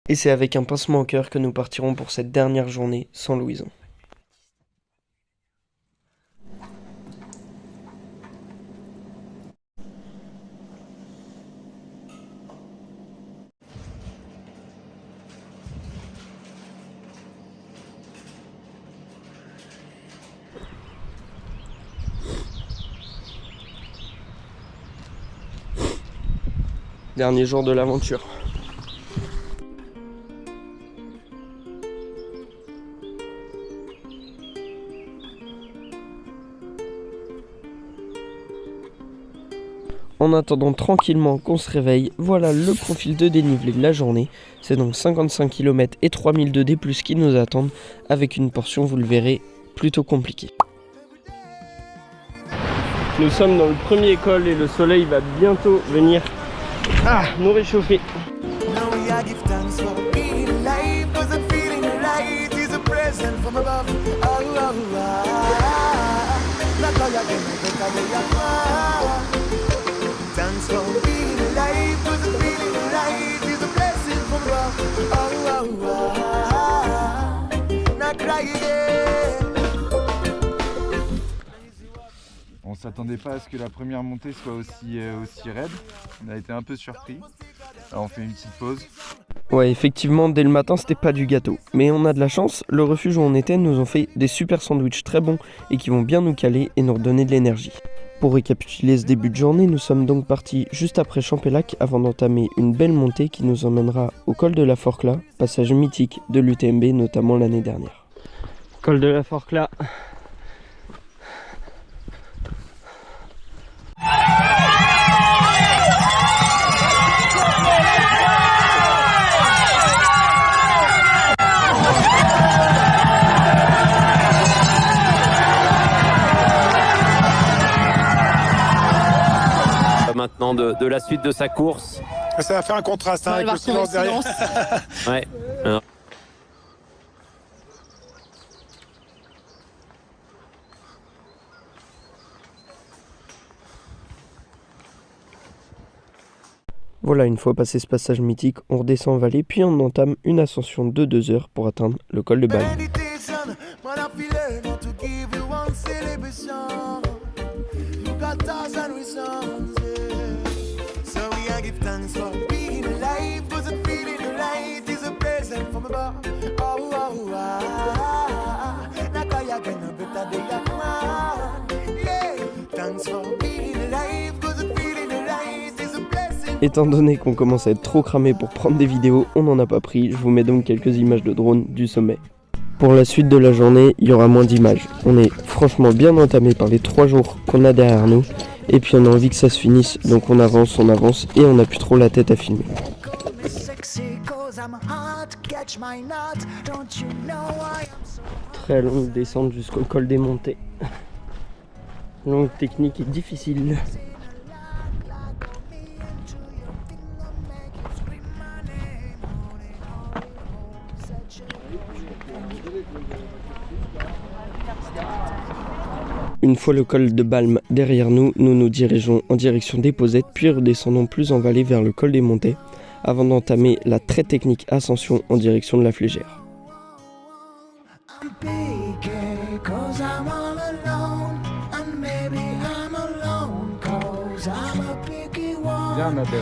Et c'est avec un pincement au cœur que nous partirons pour cette dernière journée sans Louison. Dernier jour de l'aventure. En attendant tranquillement qu'on se réveille, voilà le profil de dénivelé de la journée. C'est donc 55 km et 3000 de D+, qui nous attendent, avec une portion, vous le verrez, plutôt compliquée. Nous sommes dans le premier col et le soleil va bientôt venir nous réchauffer. Thanks for being alive, 'cause the feeling alive is a blessing from above. Oh, not cry again. On s'attendait pas à ce que la première montée soit aussi raide. On a été un peu surpris. Alors on fait une petite pause. Ouais, effectivement, dès le matin, c'était pas du gâteau. Mais on a de la chance, le refuge où on était nous ont fait des super sandwichs très bons et qui vont bien nous caler et nous redonner de l'énergie. Pour récapituler ce début de journée, nous sommes donc partis juste après Champélac avant d'entamer une belle montée qui nous emmènera au col de la Forclaz, passage mythique de l'UTMB notamment l'année dernière. Col de la Forclaz. Maintenant de la suite de sa course. Ça va faire un contraste avec le silence derrière. Ouais. Alors. Voilà, une fois passé ce passage mythique, on redescend en vallée puis on entame une ascension de 2 heures pour atteindre le col de Balme. Étant donné qu'on commence à être trop cramé pour prendre des vidéos, on n'en a pas pris, je vous mets donc quelques images de drone du sommet. Pour la suite de la journée, il y aura moins d'images. On est franchement bien entamé par les 3 jours qu'on a derrière nous, et puis on a envie que ça se finisse, donc on avance, et on n'a plus trop la tête à filmer. Très longue descente jusqu'au col des montées. Longue technique et difficile. Une fois le col de Balme derrière nous, nous nous dirigeons en direction des Posettes, puis redescendons plus en vallée vers le col des Montées, avant d'entamer la très technique ascension en direction de la Flégère. Viens ma belle.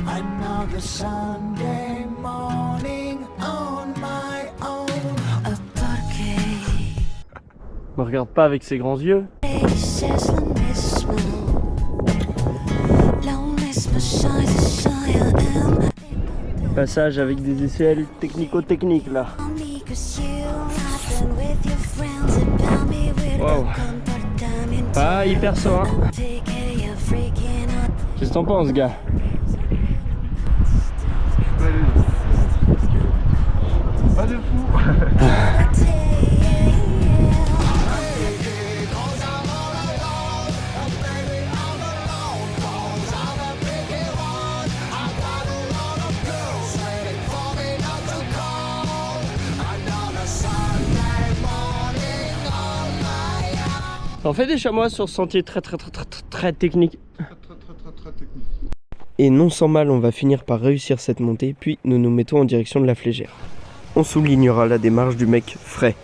Another Sunday morning on my own. Me regarde pas avec ses grands yeux. Passage avec des aisselles technico-techniques là. Wow. Pas hyper serein. Qu'est-ce que t'en penses, gars? Pas de fou. On fait des chamois sur ce sentier très technique. Et non sans mal, on va finir par réussir cette montée, puis nous nous mettons en direction de la Flégère. On soulignera la démarche du mec frais.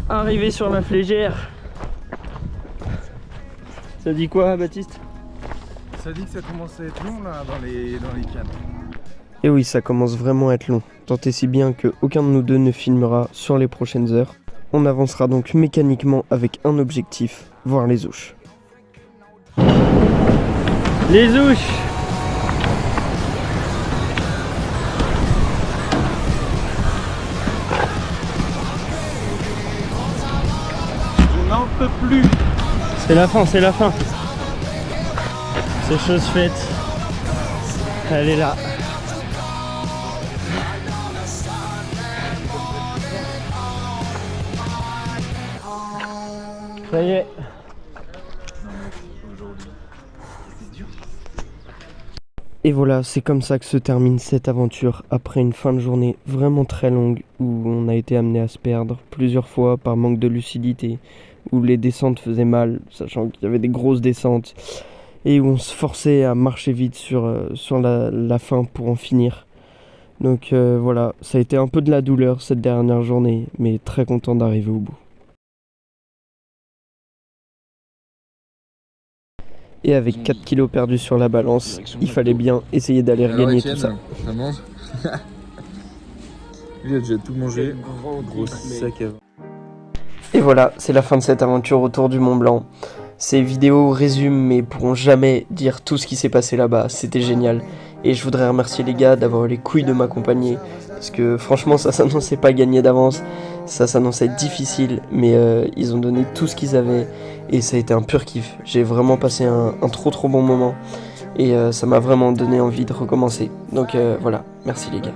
Arrivé sur la Flégère. Ça dit quoi, Baptiste? Ça dit que ça commence à être long là dans les cannes. Et oui, ça commence vraiment à être long, tant et si bien que aucun de nous deux ne filmera sur les prochaines heures. On avancera donc mécaniquement avec un objectif, voir les ouches. Les ouches! Je n'en peux plus. C'est la fin, c'est la fin. C'est chose faite. Elle est là. Ça y est. Et voilà, c'est comme ça que se termine cette aventure après une fin de journée vraiment très longue où on a été amené à se perdre plusieurs fois par manque de lucidité, où les descentes faisaient mal, sachant qu'il y avait des grosses descentes, et où on se forçait à marcher vite sur la fin pour en finir. Donc voilà, ça a été un peu de la douleur cette dernière journée, mais très content d'arriver au bout. Et avec 4 kilos perdus sur la balance, il fallait bien essayer d'aller regagner tout ça. Ça mange. Lui a déjà tout mangé. Gros sac à... Et voilà, c'est la fin de cette aventure autour du Mont Blanc. Ces vidéos résument mais pourront jamais dire tout ce qui s'est passé là-bas, c'était génial. Et je voudrais remercier les gars d'avoir eu les couilles de m'accompagner, parce que franchement ça s'annonçait pas gagné d'avance, ça s'annonçait difficile, mais ils ont donné tout ce qu'ils avaient, et ça a été un pur kiff. J'ai vraiment passé un trop bon moment, et ça m'a vraiment donné envie de recommencer. Donc voilà, merci les gars.